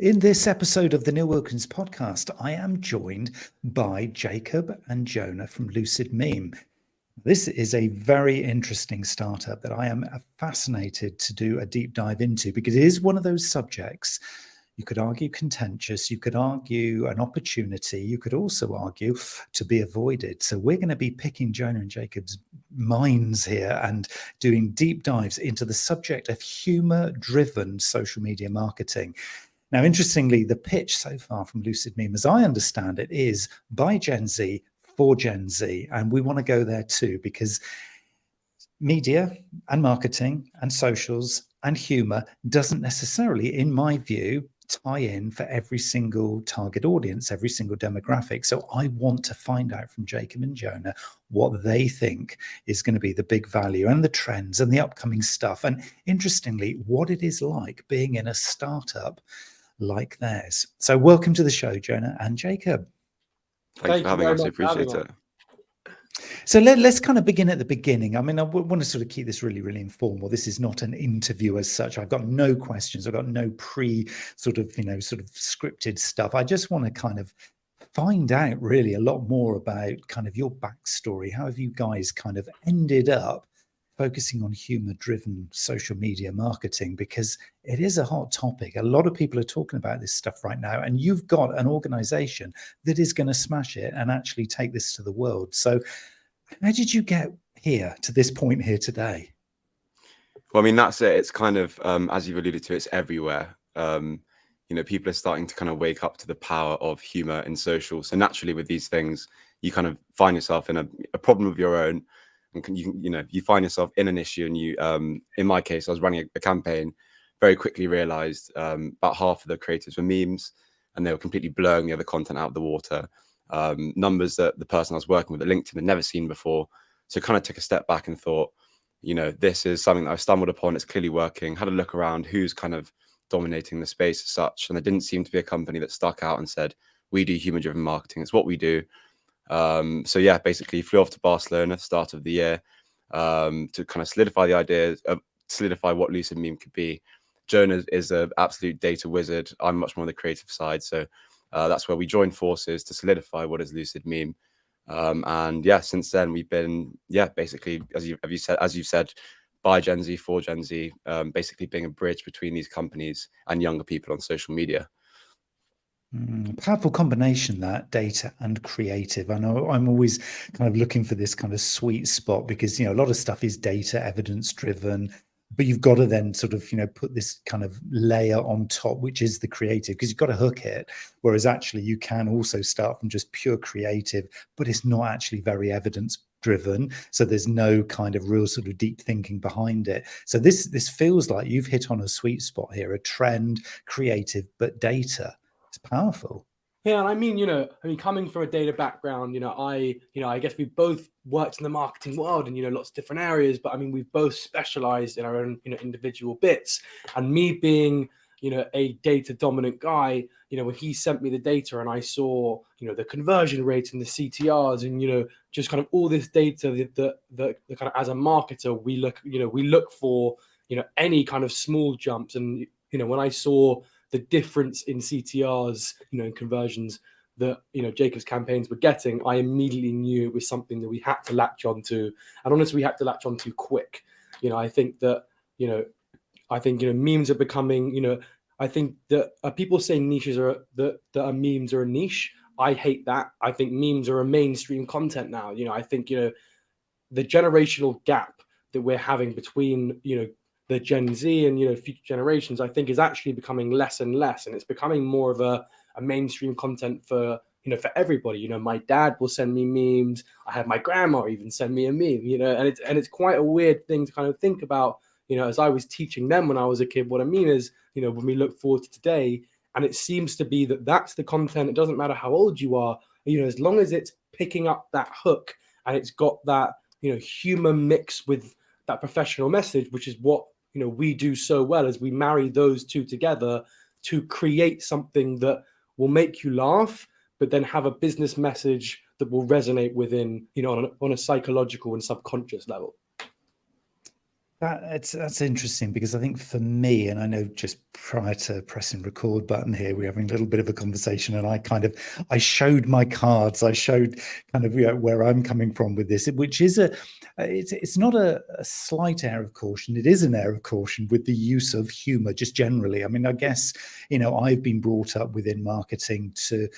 In this episode of the Neil Wilkins podcast, I am joined by Jacob and Jonah from LucidMeme. This is a very interesting startup that I am fascinated to do a deep dive into because it is one of those subjects, you could argue contentious, you could argue an opportunity, you could also argue to be avoided. So we're going to be picking Jonah and Jacob's minds here and doing deep dives into the subject of humour-driven social media marketing. Now, interestingly, the pitch so far from LucidMeme, as I understand it, is by Gen Z for Gen Z. And we want to go there too, because media and marketing and socials and humor doesn't necessarily, in my view, tie in for every single target audience, every single demographic. So I want to find out from Jacob and Jonah what they think is going to be the big value and the trends and the upcoming stuff. And interestingly, what it is like being in a startup like theirs. So welcome to the show, Jonah and Jacob. Thanks for having us. I appreciate it. So let's kind of begin at the beginning. I mean, I want to sort of keep this really, really informal. This is not an interview as such. I've got no questions. I've got no sort of scripted stuff. I just want to kind of find out really a lot more about kind of your backstory. How have you guys kind of ended up focusing on humor-driven social media marketing, because it is a hot topic. A lot of people are talking about this stuff right now, and you've got an organization that is going to smash it and actually take this to the world. So how did you get here to this point here today? Well, I mean, that's it. It's kind of, as you've alluded to, it's everywhere. People are starting to kind of wake up to the power of humor in social. So naturally with these things, you kind of find yourself in a problem of your own. And you find yourself in an issue, and you, in my case, I was running a campaign, very quickly realized about half of the creators were memes, and they were completely blowing the other content out of the water. Numbers that the person I was working with at LinkedIn had never seen before. So kind of took a step back and thought, this is something that I've stumbled upon. It's clearly working. Had a look around who's kind of dominating the space as such. And there didn't seem to be a company that stuck out and said, we do humor-driven marketing. It's what we do. So yeah, basically flew off to Barcelona at the start of the year to kind of solidify the idea, solidify what LucidMeme could be. Jonah is an absolute data wizard. I'm much more on the creative side. So that's where we joined forces to solidify what is LucidMeme. And yeah, since then we've been, basically, as you've said, by Gen Z, for Gen Z, basically being a bridge between these companies and younger people on social media. Powerful combination, that data and creative. I know I'm always kind of looking for this kind of sweet spot because, a lot of stuff is data evidence driven, but you've got to then sort of, put this kind of layer on top, which is the creative, because you've got to hook it. Whereas actually you can also start from just pure creative, but it's not actually very evidence driven. So there's no kind of real sort of deep thinking behind it. So this feels like you've hit on a sweet spot here, a trend, creative, but data. It's powerful. Yeah, I mean, coming from a data background, I guess we both worked in the marketing world and, lots of different areas, but I mean, we've both specialized in our own, individual bits. And me being, a data dominant guy, when he sent me the data and I saw, the conversion rates and the CTRs and, just kind of all this data that kind of as a marketer, we look for, any kind of small jumps. And, when I saw the difference in CTRs, in conversions that, Jacob's campaigns were getting, I immediately knew it was something that we had to latch onto. And honestly, we had to latch onto quick. I think that, memes are becoming, I think that people say niches that memes are a niche. I hate that. I think memes are a mainstream content now. I think, the generational gap that we're having between, the Gen Z and, future generations, I think is actually becoming less and less. And it's becoming more of a mainstream content for, for everybody. My dad will send me memes. I had my grandma even send me a meme, and it's quite a weird thing to kind of think about, as I was teaching them when I was a kid. What I mean is, when we look forward to today, and it seems to be that that's the content. It doesn't matter how old you are, as long as it's picking up that hook and it's got that, humor mix with that professional message, which is what, we do so well, as we marry those two together to create something that will make you laugh, but then have a business message that will resonate within, on a psychological and subconscious level. That's interesting, because I think for me, and I know just prior to pressing record button here, we're having a little bit of a conversation, and I showed my cards. I showed kind of, where I'm coming from with this, which is it's not a slight air of caution. It is an air of caution with the use of humor just generally. I mean, I guess, I've been brought up within marketing to,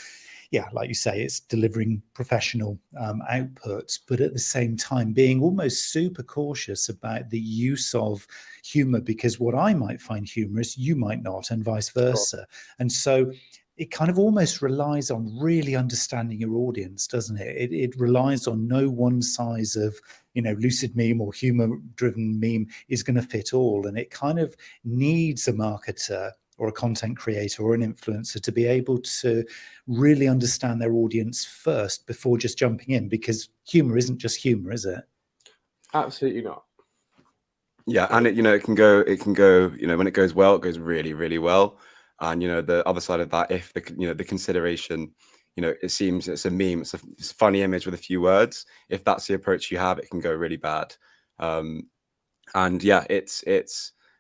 yeah, like you say, it's delivering professional outputs, but at the same time being almost super cautious about the use of humor, because what I might find humorous, you might not, and vice versa. And so it kind of almost relies on really understanding your audience, doesn't it? It relies on no one size of, LucidMeme or humor-driven meme is going to fit all. And it kind of needs a marketer or a content creator or an influencer to be able to really understand their audience first before just jumping in, because humor isn't just humor, is it? Absolutely not. Yeah, and it can go, when it goes well, it goes really, really well. And the other side of that, if the consideration, it seems it's a meme, it's a funny image with a few words. If that's the approach you have, it can go really bad. And yeah, it's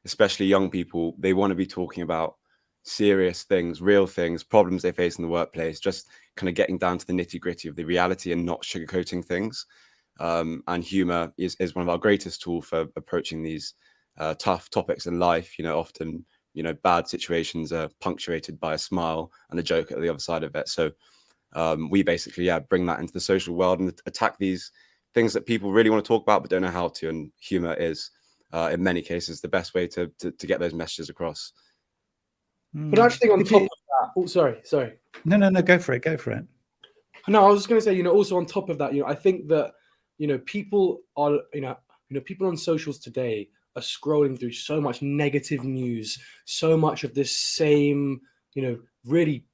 especially young people, they want to be talking about serious things, real things, problems they face in the workplace, just kind of getting down to the nitty gritty of the reality and not sugarcoating things. And humor is one of our greatest tools for approaching these tough topics in life. Often, bad situations are punctuated by a smile and a joke at the other side of it. So we basically, bring that into the social world and attack these things that people really want to talk about but don't know how to. And humor is, in many cases, the best way to get those messages across. But actually, on top of that, oh, sorry. No, go for it. No, I was just going to say, also on top of that, I think that, people are, people on socials today are scrolling through so much negative news, so much of this same, really,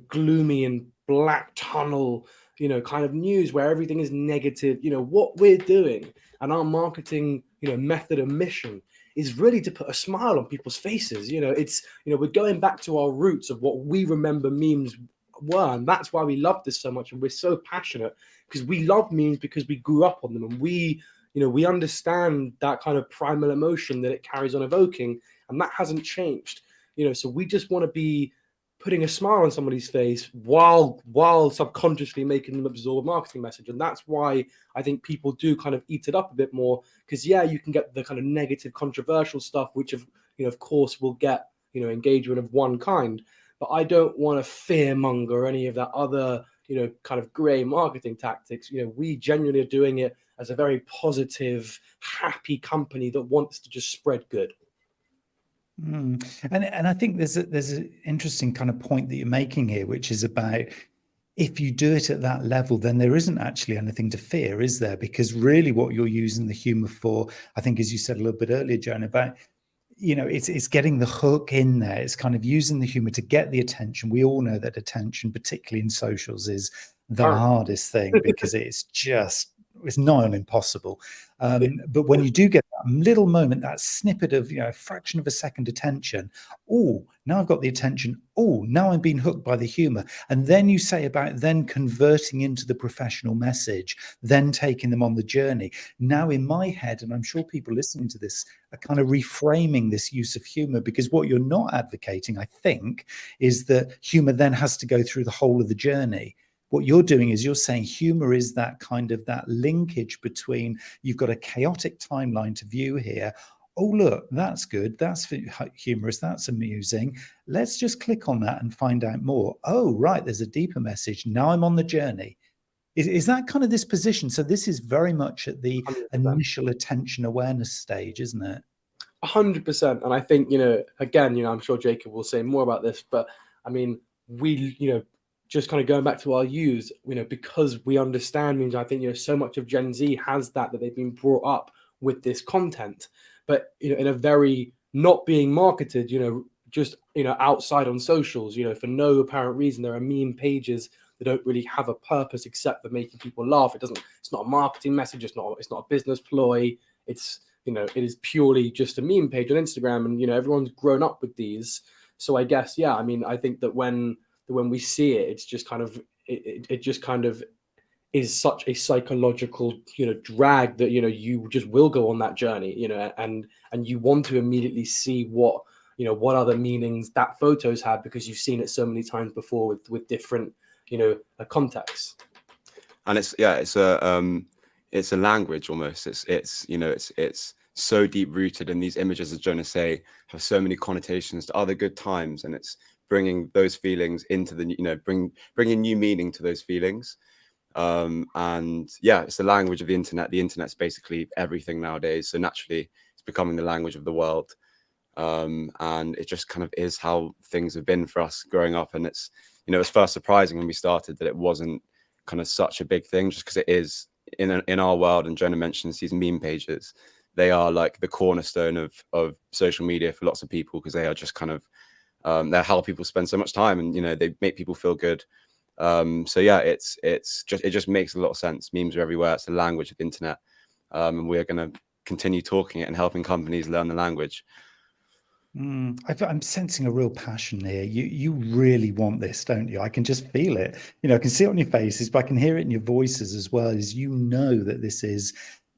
gloomy and black tunnel, kind of news where everything is negative. What we're doing and our marketing, method and mission is really to put a smile on people's faces. It's, we're going back to our roots of what we remember memes were, and that's why we love this so much, and we're so passionate, because we love memes because we grew up on them, and we understand that kind of primal emotion that it carries on evoking, and that hasn't changed. So we just want to be putting a smile on somebody's face while subconsciously making them absorb a marketing message. And that's why I think people do kind of eat it up a bit more, because you can get the kind of negative, controversial stuff, which of course will get engagement of one kind. But I don't want to fearmonger any of that other kind of gray marketing tactics. We genuinely are doing it as a very positive, happy company that wants to just spread good. And I think there's an interesting kind of point that you're making here, which is about, if you do it at that level, then there isn't actually anything to fear, is there? Because really what you're using the humor for, I think, as you said a little bit earlier, Jonah, about, it's getting the hook in there. It's kind of using the humor to get the attention. We all know that attention, particularly in socials, is the hardest thing, because it's nigh on impossible. But when you do get that little moment, that snippet of, a fraction of a second attention, now I've got the attention. Now I'm being hooked by the humor. And then you say about then converting into the professional message, then taking them on the journey. Now in my head, and I'm sure people listening to this are kind of reframing this use of humor, because what you're not advocating, I think, is that humor then has to go through the whole of the journey. What you're doing is you're saying humor is that kind of that linkage between, you've got a chaotic timeline to view here. Look, that's good. That's humorous. That's amusing. Let's just click on that and find out more. Right, there's a deeper message. Now I'm on the journey. Is that kind of this position? So this is very much at the 100%. Initial attention awareness stage, isn't it? 100%. And I think, again, I'm sure Jacob will say more about this, but I mean, we, just kind of going back to our use, because we understand memes, I think, so much of Gen Z has that they've been brought up with this content, but, in a very not being marketed, just, outside on socials, for no apparent reason. There are meme pages that don't really have a purpose except for making people laugh. It's not a marketing message. It's not a business ploy. It's, it is purely just a meme page on Instagram, and, everyone's grown up with these. So I guess, I think that when we see it, it's just kind of, it is such a psychological, drag that, you just will go on that journey, and you want to immediately see what other meanings that photos have, because you've seen it so many times before with different, contexts. And it's a language almost. It's so deep rooted in these images, as Jonah say, have so many connotations to other good times, and it's bringing those feelings into the bringing new meaning to those feelings. And yeah, it's the language of the internet. The internet's basically everything nowadays, so naturally it's becoming the language of the world. And it just kind of is how things have been for us growing up. And it's it was first surprising when we started that it wasn't kind of such a big thing, just because it is in our world. And Jonah mentions these meme pages. They are like the cornerstone of social media for lots of people, because they are just kind of they're how people spend so much time, and they make people feel good. So yeah, it just makes a lot of sense. Memes are everywhere. It's the language of the internet, and we're going to continue talking it and helping companies learn the language. I'm sensing a real passion here. You really want this, don't you? I can just feel it. I can see it on your faces, but I can hear it in your voices as well, as that this is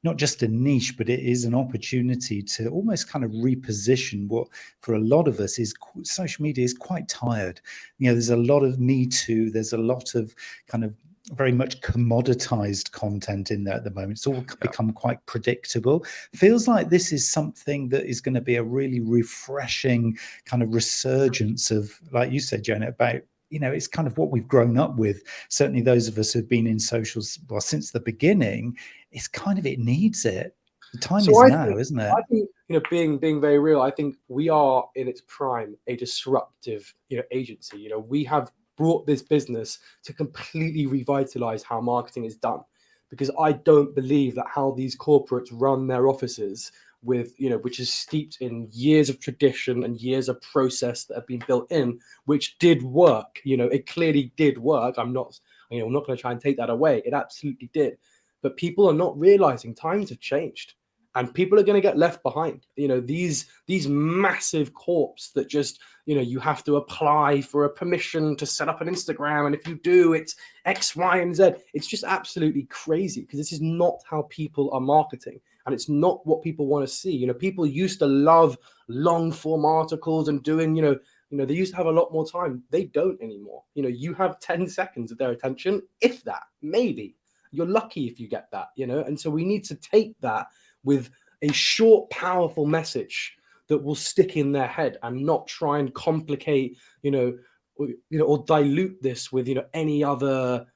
not just a niche, but it is an opportunity to almost kind of reposition what for a lot of us is social media is quite tired. There's a lot of Me Too. There's a lot of kind of very much commoditized content in there at the moment. It's all become quite predictable. Feels like this is something that is going to be a really refreshing kind of resurgence of, like you said, Jonah, about it's kind of what we've grown up with. Certainly those of us who've been in socials since the beginning, it's kind of, it needs it. The time is now, isn't it? I think, being very real, I think we are in its prime a disruptive, agency. We have brought this business to completely revitalize how marketing is done, because I don't believe that how these corporates run their offices with, which is steeped in years of tradition and years of process that have been built in, which did work. It clearly did work. I'm not going to try and take that away. It absolutely did. But people are not realizing times have changed, and people are going to get left behind. These massive corps that just, you have to apply for a permission to set up an Instagram, and if you do, it's X, Y, and Z. It's just absolutely crazy, because this is not how people are marketing, and it's not what people want to see. People used to love long form articles and doing, they used to have a lot more time. They don't anymore. You have 10 seconds of their attention, if that, maybe. You're lucky if you get that, and so we need to take that with a short, powerful message that will stick in their head, and not try and complicate, or dilute this with, any other,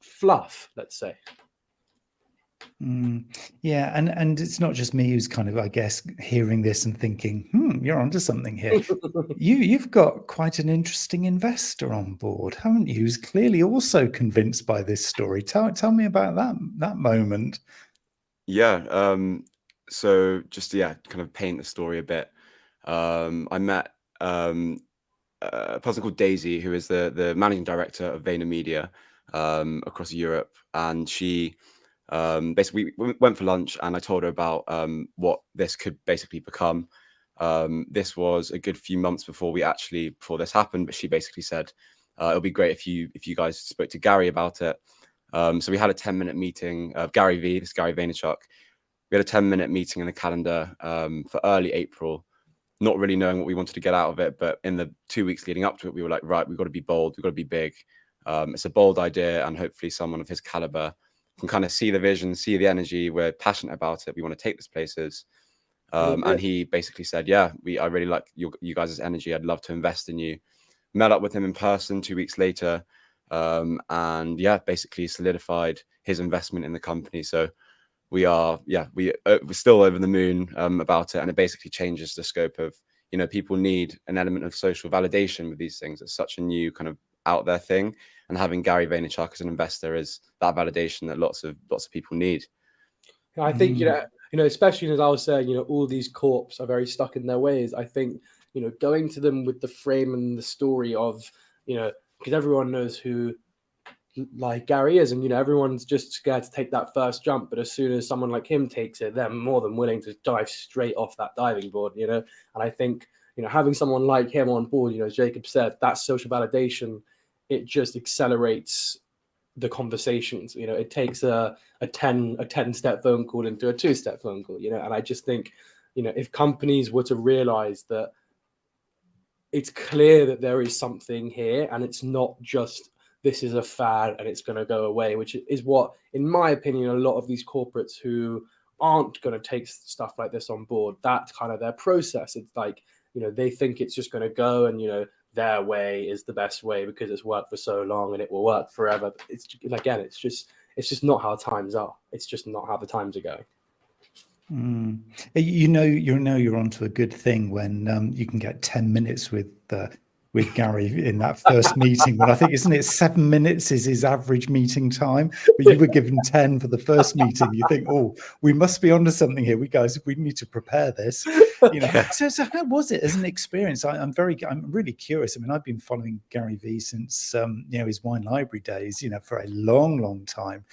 fluff, let's say. Yeah, and it's not just me who's kind of, I guess, hearing this and thinking, you're onto something here. You've got quite an interesting investor on board, haven't you? Who's clearly also convinced by this story. Tell me about that moment. Yeah. So just kind of paint the story a bit. I met a person called Daisy, who is the managing director of VaynerMedia across Europe, and she basically we went for lunch, and I told her about what this could basically become. This was a good few months before this happened, but she basically said it'll be great if you guys spoke to Gary about it. So we had a 10-minute meeting of Gary Vaynerchuk. We had a 10-minute meeting in the calendar for early April, not really knowing what we wanted to get out of it. But in the 2 weeks leading up to it, we were like, right, we've got to be bold. We've got to be big. It's a bold idea, and hopefully someone of his caliber can kind of see the vision, see the energy. We're passionate about it. We want to take this places. And he basically said, yeah, I really like you guys' energy. I'd love to invest in you. Met up with him in person 2 weeks later. And yeah, basically solidified his investment in the company. So we're still over the moon about it. And it basically changes the scope of, people need an element of social validation with these things. It's such a new kind of out there thing. And having Gary Vaynerchuk as an investor is that validation that lots of people need. I think, especially as I was saying, all these corps are very stuck in their ways. I think, going to them with the frame and the story of, because everyone knows who like Gary is, and everyone's just scared to take that first jump. But as soon as someone like him takes it, they're more than willing to dive straight off that diving board. And I think having someone like him on board, as Jacob said, that social validation, it just accelerates the conversations. You know, it takes a 10-step phone call into a 2-step phone call, you know. And I just think, you know, if companies were to realize that it's clear that there is something here, and it's not just this is a fad and it's going to go away, which is what, in my opinion, a lot of these corporates who aren't going to take stuff like this on board, that's kind of their process. It's like, you know, they think it's just going to go, and, you know, their way is the best way because it's worked for so long and it will work forever. It's, again, it's just not how times are. It's just not how the times are going. You know you're onto a good thing when you can get 10 minutes with Gary in that first meeting. When I think, isn't it 7 minutes is his average meeting time, but you were given 10 for the first meeting. You think, oh, we must be onto something here. We need to prepare this, you know. So how was it as an experience? I'm really curious. I mean, I've been following Gary V since you know, his wine library days, you know, for a long time.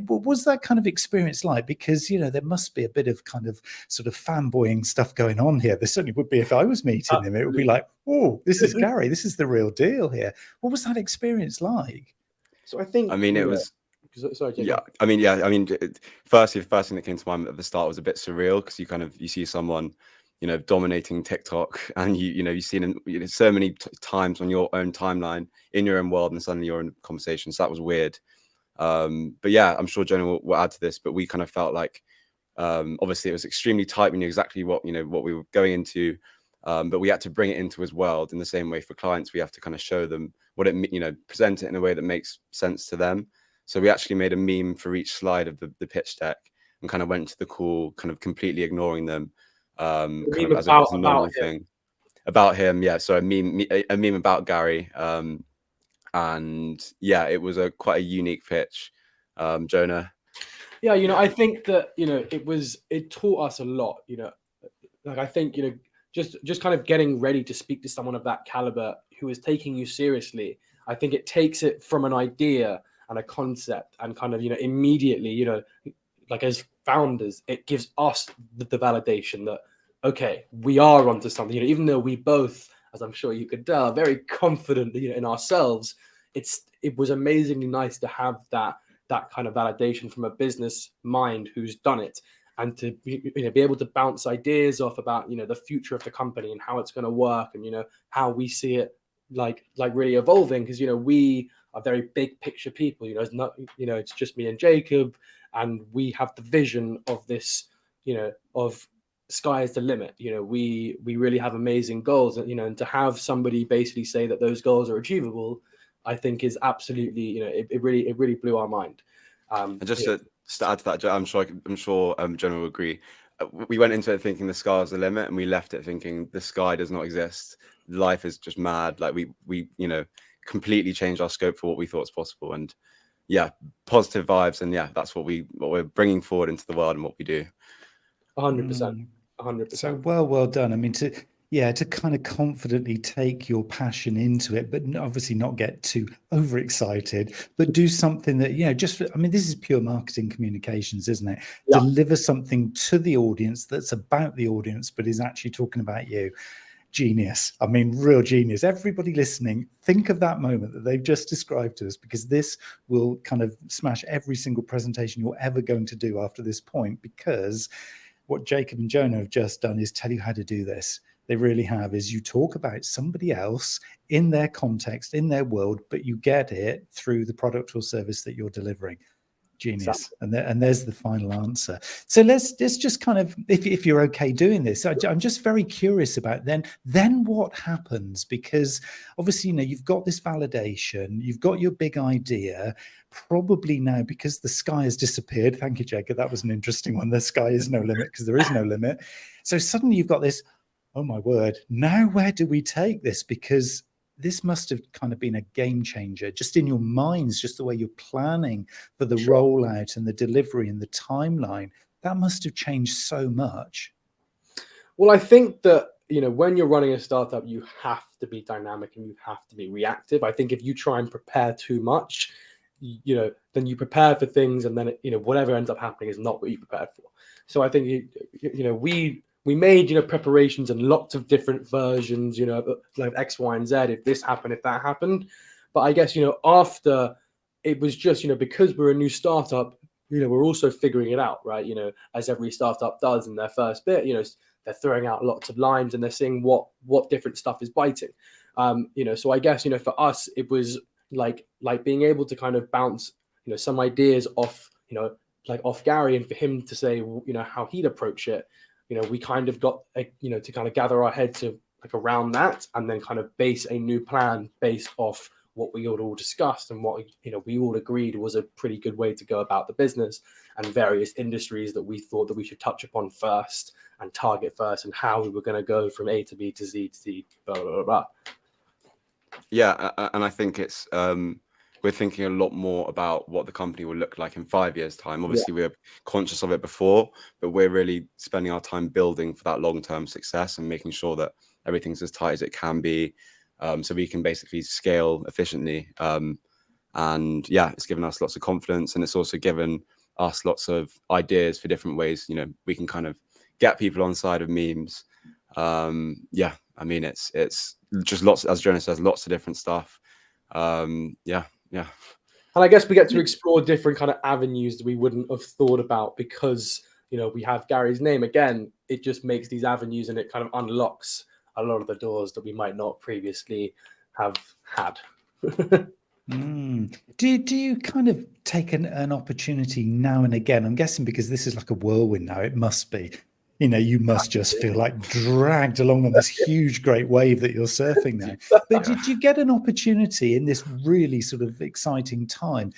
What was that kind of experience like? Because, you know, there must be a bit of kind of sort of fanboying stuff going on here. There certainly would be if I was meeting him. It would be like, oh, this is Gary. This is the real deal here. What was that experience like? So I think, I mean, it was. Sorry, Jacob. Yeah, I mean, firstly, the first thing that came to mind at the start was a bit surreal, because you see someone, you know, dominating TikTok, and you've seen it so many times on your own timeline in your own world, and suddenly you're in a conversation. So that was weird. But yeah, I'm sure Jonah will add to this, but we kind of felt like, obviously it was extremely tight. We knew exactly what we were going into, but we had to bring it into his world in the same way for clients. We have to kind of show them what it, you know, present it in a way that makes sense to them. So we actually made a meme for each slide of the pitch deck, and kind of went to the call, kind of completely ignoring them, kind of as a normal thing about him. Yeah. So a meme about Gary. And yeah, it was quite a unique pitch. Jonah. Yeah, you know, I think that, you know, it taught us a lot, you know. Like, I think, you know, just kind of getting ready to speak to someone of that caliber who is taking you seriously. I think it takes it from an idea and a concept, and kind of, you know, immediately, you know, like as founders, it gives us the validation that, okay, we are onto something, you know, even though we both, as I'm sure you could tell, very confident, you know, in ourselves. It was amazingly nice to have that kind of validation from a business mind who's done it, and to, you know, be able to bounce ideas off about, you know, the future of the company and how it's going to work, and, you know, how we see it like really evolving, because, you know, we are very big picture people. You know, it's not, you know, it's just me and Jacob, and we have the vision of this, you know, of sky is the limit. You know, we really have amazing goals, and, you know, and to have somebody basically say that those goals are achievable, I think is absolutely, you know, it really blew our mind. And just to add to that, I'm sure Jonah will agree. We went into it thinking the sky is the limit, and we left it thinking the sky does not exist. Life is just mad. Like we you know, completely changed our scope for what we thought was possible. And yeah, positive vibes, and yeah, that's what we're bringing forward into the world and what we do. 100%. So well done. I mean, to kind of confidently take your passion into it, but obviously not get too overexcited, but do something that, you know, I mean, this is pure marketing communications, isn't it? Yeah. Deliver something to the audience that's about the audience, but is actually talking about you. Genius. I mean, real genius. Everybody listening, think of that moment that they've just described to us, because this will kind of smash every single presentation you're ever going to do after this point, because what Jacob and Jonah have just done is tell you how to do this. They really have. Is you talk about somebody else in their context, in their world, but you get it through the product or service that you're delivering. Genius. Exactly. And there's the final answer. So let's just kind of, if you're okay doing this, I'm just very curious about then what happens, because obviously, you know, you've got this validation, you've got your big idea, probably now, because the sky has disappeared. Thank you, Jacob. That was an interesting one. The sky is no limit, because there is no limit. So suddenly you've got this, oh my word, now where do we take this? Because this must have kind of been a game changer just in your minds, just the way you're planning for the rollout and the delivery and the timeline. That must have changed so much. Well, I think that, you know, when you're running a startup, you have to be dynamic and you have to be reactive. I think if you try and prepare too much, you know, then you prepare for things, and then, you know, whatever ends up happening is not what you prepared for. So I think, you know, we made, you know, preparations and lots of different versions, you know, like X, Y, and Z, if this happened, if that happened. But I guess, you know, after it was just, because we're a new startup, we're also figuring it out, right? As every startup does in their first bit, they're throwing out lots of lines and they're seeing what different stuff is biting. So I guess, for us, it was like being able to kind of bounce, some ideas off, off Gary, and for him to say, how he'd approach it. We kind of got, to kind of gather our heads to around that, and then kind of base a new plan based off what we all discussed and what we all agreed was a pretty good way to go about the business, and various industries that we thought that we should touch upon first and target first, and how we were going to go from A to B to Z to Z, blah, blah, blah, blah. Yeah, and I think it's we're thinking a lot more about what the company will look like in 5 years' time. Obviously, we're conscious of it before, but we're really spending our time building for that long-term success and making sure that everything's as tight as it can be, so we can basically scale efficiently. And yeah, it's given us lots of confidence, and it's also given us lots of ideas for different ways, we can kind of get people on side of memes. Yeah, I mean, it's just lots, as Jonah says, lots of different stuff. Yeah. And I guess we get to explore different kind of avenues that we wouldn't have thought about, because, we have Gary's name. Again, it just makes these avenues, and it kind of unlocks a lot of the doors that we might not previously have had. Do you kind of take an opportunity now and again? I'm guessing because this is like a whirlwind now, it must be. You must just feel like dragged along on this huge, great wave that you're surfing now. But did you get an opportunity in this really sort of exciting time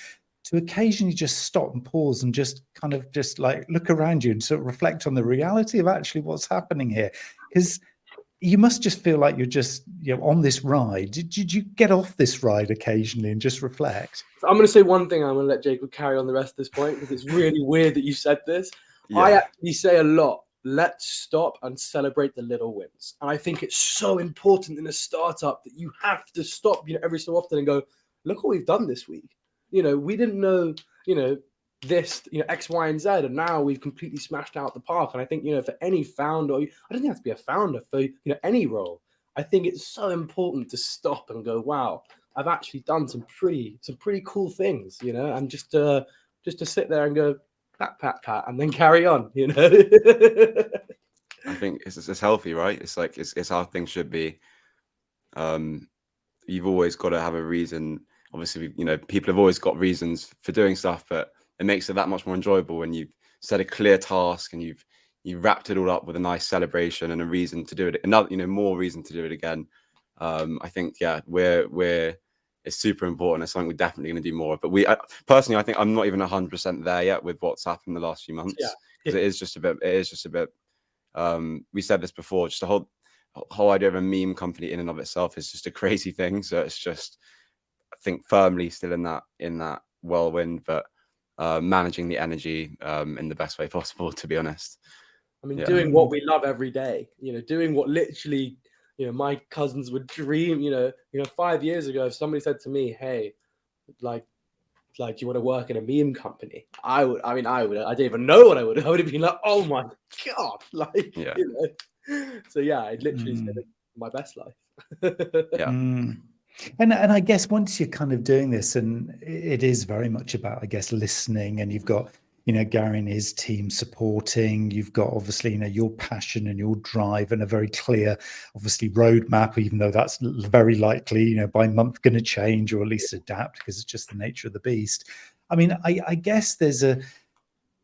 to occasionally just stop and pause and just kind of just like look around you and sort of reflect on the reality of actually what's happening here? Because you must just feel like you're just on this ride. Did you get off this ride occasionally and just reflect? So I'm going to say one thing. I'm going to let Jacob carry on the rest of this point, because it's really weird that you said this. Yeah. I actually say a lot, let's stop and celebrate the little wins. And I think it's so important in a startup that you have to stop, every so often and go, look what we've done this week. We didn't know, this, X, Y, and Z, and now we've completely smashed out the park. And I think, for any founder, I don't think you have to be a founder for, any role. I think it's so important to stop and go, wow, I've actually done some pretty cool things, and just to sit there and go, pat, and then carry on, I think it's healthy, right? It's like, it's how things should be. You've always got to have a reason. Obviously, people have always got reasons for doing stuff, but it makes it that much more enjoyable when you've set a clear task and you've wrapped it all up with a nice celebration and a reason to do it. Another, more reason to do it again. I think, yeah, it's super important. It's something we're definitely going to do more of. But personally, I think I'm not even 100% there yet with what's happened in the last few months. Because it is just a bit. We said this before. Just the whole idea of a meme company in and of itself is just a crazy thing. So it's just, I think, firmly still in that whirlwind, but managing the energy in the best way possible, to be honest. I mean, doing what we love every day. Doing what literally, my cousins would dream. 5 years ago, if somebody said to me, "Hey, like, do you want to work in a meme company?" I would. I didn't even know what I would. I would have been like, "Oh my god!" Like, So yeah, I literally spent my best life. And I guess once you're kind of doing this, and it is very much about, I guess, listening, and you've got, Gary and his team supporting, you've got obviously, your passion and your drive and a very clear, obviously, roadmap, even though that's very likely, by month going to change or at least adapt because it's just the nature of the beast. I mean, I guess there's a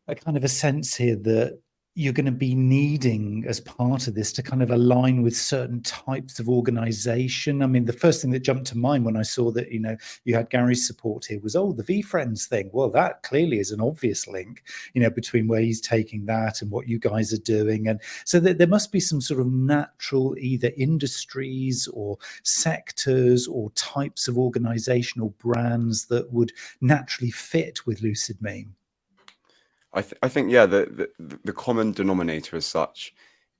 kind of a sense here that you're going to be needing, as part of this, to kind of align with certain types of organization. I mean, the first thing that jumped to mind when I saw that, you had Gary's support here was, the VFriends thing. Well, that clearly is an obvious link, between where he's taking that and what you guys are doing. And so there must be some sort of natural either industries or sectors or types of organizational brands that would naturally fit with LucidMeme. I think, yeah, the common denominator as such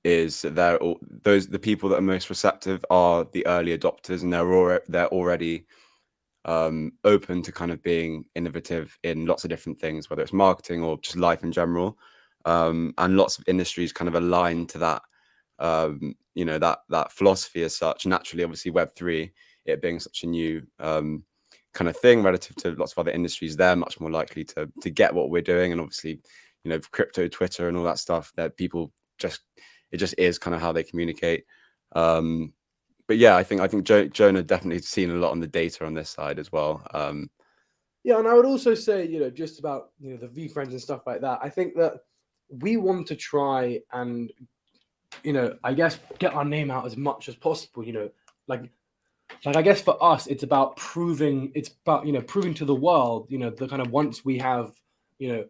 is that the people that are most receptive are the early adopters, and they're already open to kind of being innovative in lots of different things, whether it's marketing or just life in general, and lots of industries kind of align to that, that philosophy as such. Naturally, obviously, Web3, it being such a new kind of thing relative to lots of other industries. They're much more likely to get what we're doing. And obviously, you know, crypto, Twitter and all that stuff, that people it just is kind of how they communicate. But yeah, I think Jonah definitely seen a lot on the data on this side as well. Yeah, and I would also say, you know, just about, you know, the VFriends and stuff like that. I think that we want to try and, you know, I guess get our name out as much as possible. You know, like I guess for us, it's about proving to the world, you know, the kind of, once we have, you know,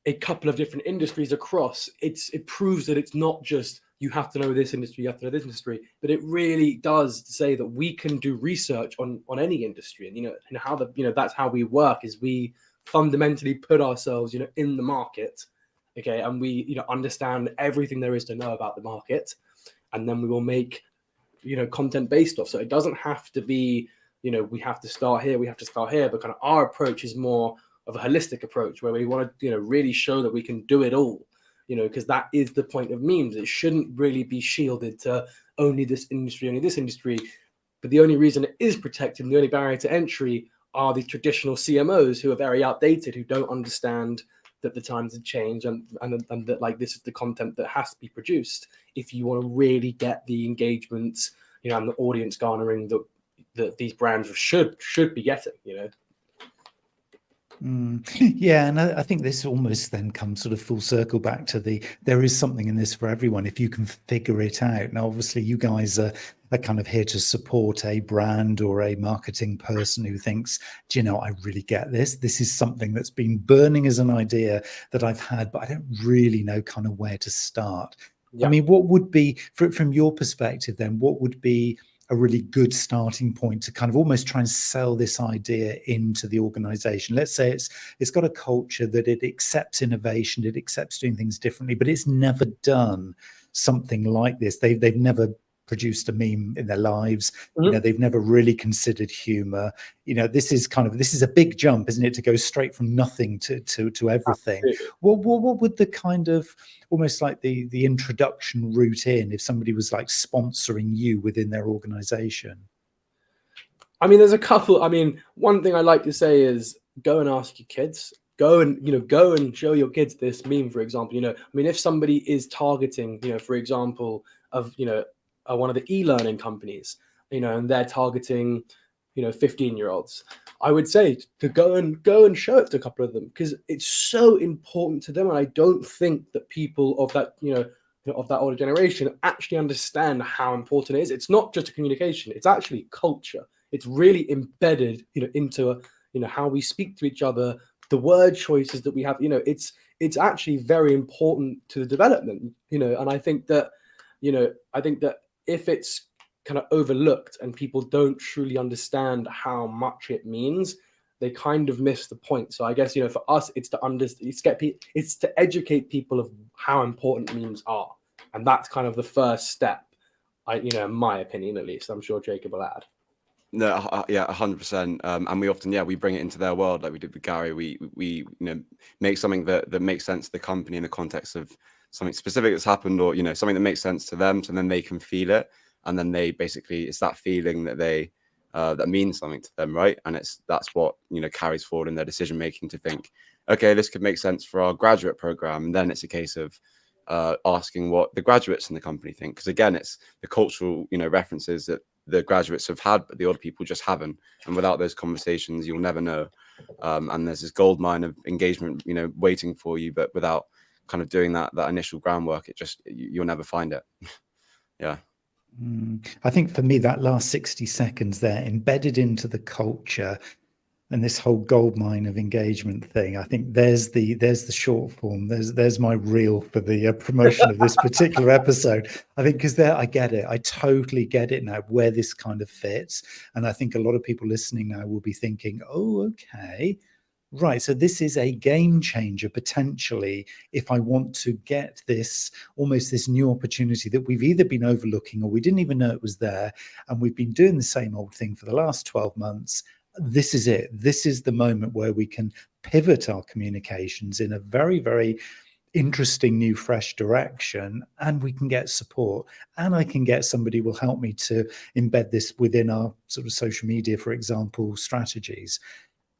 a couple of different industries across, it proves that it's not just you have to know this industry, you have to know this industry, but it really does say that we can do research on any industry. And, you know, and how that's how we work, is we fundamentally put ourselves, you know, in the market, okay, and we, you know, understand everything there is to know about the market, and then we will make, you know, content based off. So it doesn't have to be, you know, we have to start here, but kind of our approach is more of a holistic approach, where we want to, you know, really show that we can do it all, you know, because that is the point of memes. It shouldn't really be shielded to only this industry, but the only reason it is protected, and the only barrier to entry, are the traditional CMOs who are very outdated, who don't understand that the times have changed, and that, like, this is the content that has to be produced if you want to really get the engagements, you know, and the audience garnering that these brands should be getting, you know. Yeah, and I think this almost then comes sort of full circle back to there is something in this for everyone if you can figure it out. Now, obviously, you guys are kind of here to support a brand or a marketing person who thinks, do you know, I really get this. This is something that's been burning as an idea that I've had, but I don't really know kind of where to start. Yeah. I mean, what would be, from your perspective then, what would be a really good starting point to kind of almost try and sell this idea into the organization? Let's say it's got a culture that it accepts innovation, it accepts doing things differently, but it's never done something like this. They've never produced a meme in their lives. You know, they've never really considered humor. You know, this is a big jump, isn't it, to go straight from nothing to everything. What would the kind of, almost like the introduction route in, if somebody was like sponsoring you within their organization? I mean, there's a couple. I mean, one thing I like to say is, go and ask your kids. Go and show your kids this meme, for example. You know, I mean, if somebody is targeting, you know, for example, of, you know, one of the e-learning companies, you know, and they're targeting, you know, 15-year-olds, I would say to go and show it to a couple of them, because it's so important to them. And I don't think that people of that, you know, of that older generation actually understand how important it is. It's not just a communication; it's actually culture. It's really embedded, you know, into you know, how we speak to each other, the word choices that we have. You know, it's actually very important to the development. You know, and I think that if it's kind of overlooked and people don't truly understand how much it means, they kind of miss the point. So I guess, you know, for us, it's to educate people of how important memes are, and that's kind of the first step. You know, in my opinion, at least. I'm sure Jacob will add. No, yeah, 100%. And we often, we bring it into their world, like we did with Gary. We you know, make something that makes sense to the company in the context of something specific that's happened, or, you know, something that makes sense to them, so then they can feel it, and then they basically, it's that feeling that they that means something to them, right? And that's what, you know, carries forward in their decision making, to think, okay, this could make sense for our graduate program. And then it's a case of asking what the graduates in the company think, because again, it's the cultural, you know, references that the graduates have had, but the old people just haven't. And without those conversations, you'll never know. And there's this gold mine of engagement, you know, waiting for you, but without kind of doing that initial groundwork, you'll never find it. Yeah. I think for me, that last 60 seconds there, embedded into the culture and this whole gold mine of engagement thing, I think there's the short form. There's my reel for the promotion of this particular episode. I think, because I get it. I totally get it now, where this kind of fits. And I think a lot of people listening now will be thinking, oh, okay, right, so this is a game changer potentially, if I want to get this, almost this new opportunity that we've either been overlooking or we didn't even know it was there, and we've been doing the same old thing for the last 12 months. This is it. This is the moment where we can pivot our communications in a very, very interesting new fresh direction, and we can get support, and I can get somebody who will help me to embed this within our sort of social media, for example, strategies.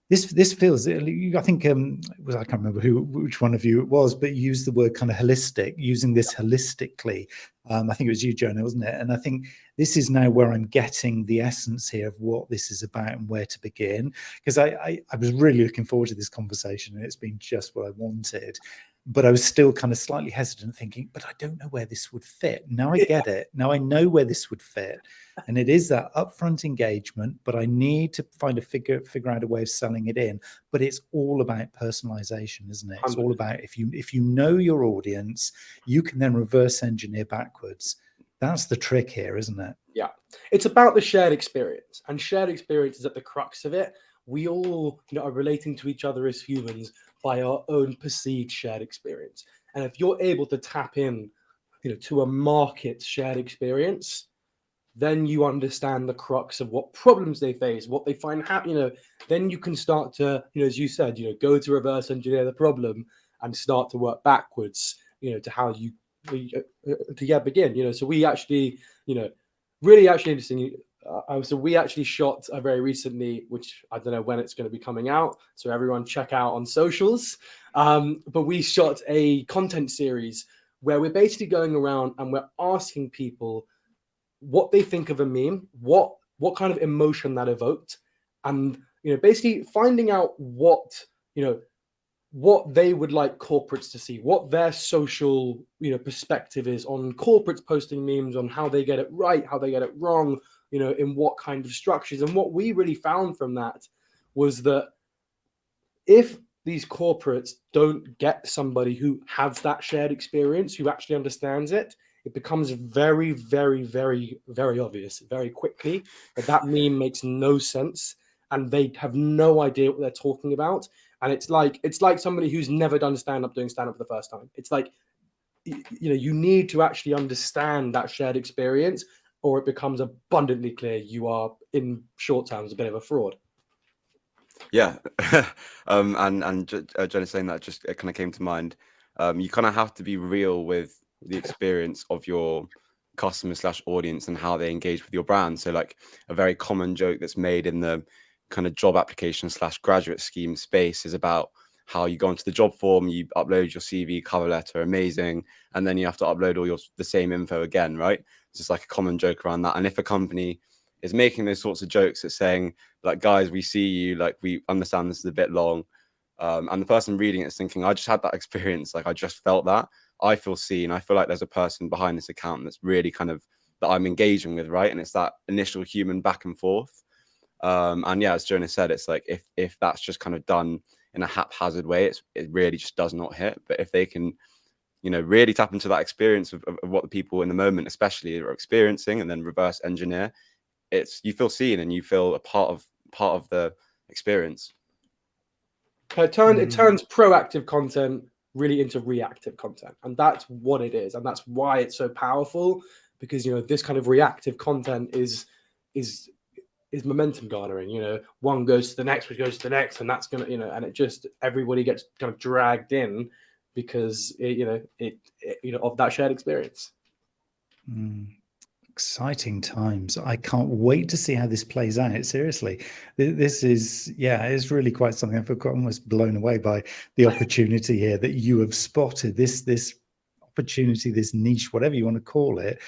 This feels, I think, I can't remember which one of you it was, but you used the word kind of holistic, using this holistically. I think it was you, Jonah, wasn't it? And I think this is now where I'm getting the essence here of what this is about and where to begin, because I was really looking forward to this conversation, and it's been just what I wanted. But I was still kind of slightly hesitant, thinking, but I don't know where this would fit. Now I get it. Now I know where this would fit. And it is that upfront engagement, but I need to figure out a way of selling it in. But it's all about personalization, isn't it? It's all about, if you know your audience, you can then reverse engineer backwards. That's the trick here, isn't it? Yeah. It's about the shared experience, and shared experience is at the crux of it. We all, are relating to each other as humans by our own perceived shared experience. And if you're able to tap in, to a market's shared experience, then you understand the crux of what problems they face, what they find happy, then you can start to, as you said, go to reverse engineer the problem and start to work backwards, to how you begin, so we actually, really actually interesting. So we actually shot very recently, which I don't know when it's going to be coming out, so everyone check out on socials. But we shot a content series where we're basically going around and we're asking people what they think of a meme, what kind of emotion that evoked, and basically finding out what they would like corporates to see, what their social perspective is on corporates posting memes, on how they get it right, how they get it wrong, in what kind of structures. And what we really found from that was that if these corporates don't get somebody who has that shared experience, who actually understands it, it becomes very, very, very, very obvious very quickly that meme makes no sense, and they have no idea what they're talking about. And it's like somebody who's never done doing stand-up for the first time. It's like, you need to actually understand that shared experience, or it becomes abundantly clear you are, in short terms, a bit of a fraud. Yeah. and Jonah saying that, just it kind of came to mind. You kind of have to be real with the experience of your customer / audience and how they engage with your brand. So like a very common joke that's made in the kind of job application / graduate scheme space is about how you go into the job form, you upload your CV, cover letter, amazing, and then you have to upload all the same info again, right? It's just like a common joke around that. And if a company is making those sorts of jokes, it's saying like, guys, we see you, like, we understand this is a bit long, and the person reading it is thinking, I just had that experience, like I just felt that, I feel seen, I feel like there's a person behind this account that's really kind of that I'm engaging with, right? And it's that initial human back and forth. And yeah, as Jonah said, it's like if that's just kind of done in a haphazard way, it really just does not hit. But if they can, really tap into that experience of what the people in the moment especially are experiencing, and then reverse engineer, you feel seen and you feel a part of the experience. It turns proactive content really into reactive content, and that's what it is, and that's why it's so powerful, because this kind of reactive content is momentum garnering. One goes to the next, which goes to the next, and that's gonna, and it just, everybody gets kind of dragged in because of that shared experience. Exciting times. I can't wait to see how this plays out. Seriously, this is, it's really quite something. I've got almost blown away by the opportunity here that you have spotted. This opportunity, this niche, whatever you want to call it.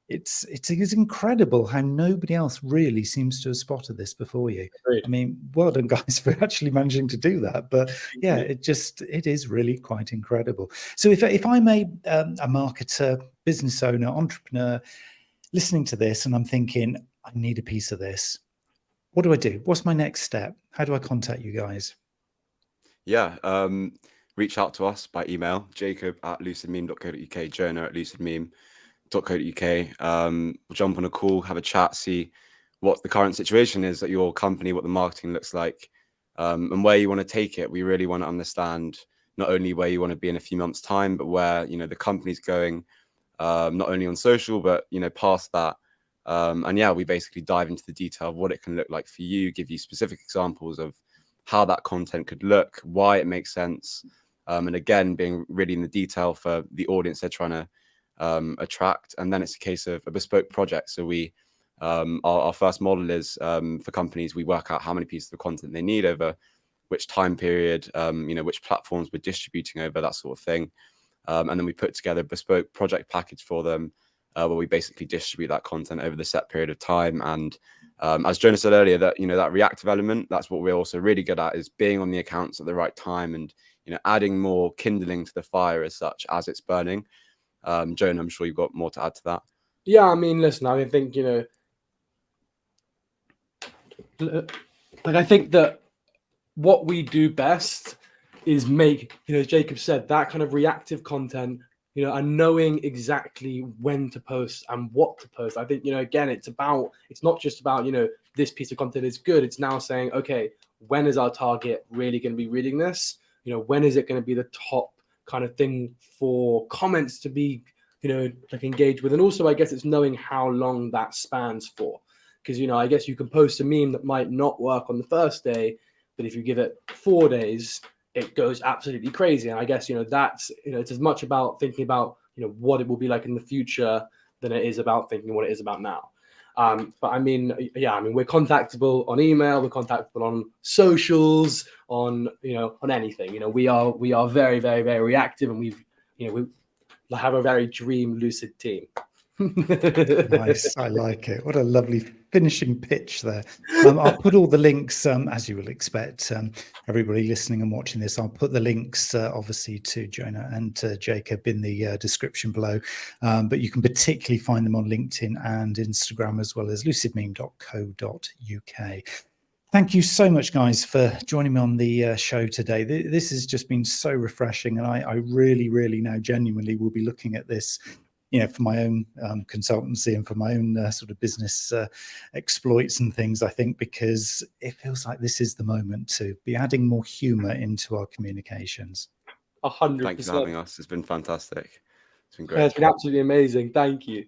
It's incredible how nobody else really seems to have spotted this before you. Agreed. I mean, well done, guys, for actually managing to do that. But yeah, it is really quite incredible. So if I'm a marketer, business owner, entrepreneur, listening to this, and I'm thinking, I need a piece of this, what do I do? What's my next step? How do I contact you guys? Yeah, reach out to us by email, jacob@lucidmeme.co.uk, jonah@lucidmeme.co.uk. We'll jump on a call, have a chat, see what the current situation is at your company, what the marketing looks like, and where you want to take it. We really want to understand not only where you want to be in a few months' time, but where the company's going, not only on social, but past that. And yeah, we basically dive into the detail of what it can look like for you, give you specific examples of how that content could look, why it makes sense, and again, being really in the detail for the audience they're trying to attract. And then it's a case of a bespoke project. So we, our first model is for companies, we work out how many pieces of content they need over which time period, which platforms we're distributing over, that sort of thing. And then we put together a bespoke project package for them, where we basically distribute that content over the set period of time. And as Jonah said earlier, that that reactive element, that's what we're also really good at, is being on the accounts at the right time and adding more kindling to the fire as such as it's burning. Jonah, I'm sure you've got more to add to that. Yeah, I mean, listen, I think I think that what we do best is make, as Jacob said, that kind of reactive content, and knowing exactly when to post and what to post. I think, again, it's not just about, this piece of content is good. It's now saying, okay, when is our target really going to be reading this? When is it going to be the top kind of thing for comments to be, engaged with? And also, I guess it's knowing how long that spans for. Because, I guess you can post a meme that might not work on the first day, but if you give it 4 days, it goes absolutely crazy. And I guess, that's, it's as much about thinking about, what it will be like in the future than it is about thinking what it is about now. But I mean, we're contactable on email, we're contactable on socials, on, on anything. We are very, very, very reactive, and we have a very dream lucid team. Nice, I like it. What a lovely finishing pitch there. I'll put all the links, as you will expect, everybody listening and watching this, I'll put the links obviously to Jonah and Jacob in the description below, but you can particularly find them on LinkedIn and Instagram, as well as lucidmeme.co.uk. Thank you so much, guys, for joining me on the show today. This has just been so refreshing, and I really, really now genuinely will be looking at this, for my own consultancy and for my own sort of business exploits and things, I think, because it feels like this is the moment to be adding more humor into our communications. 100%. Thanks for having us. It's been fantastic. It's been great. Yeah, it's been absolutely amazing. Thank you.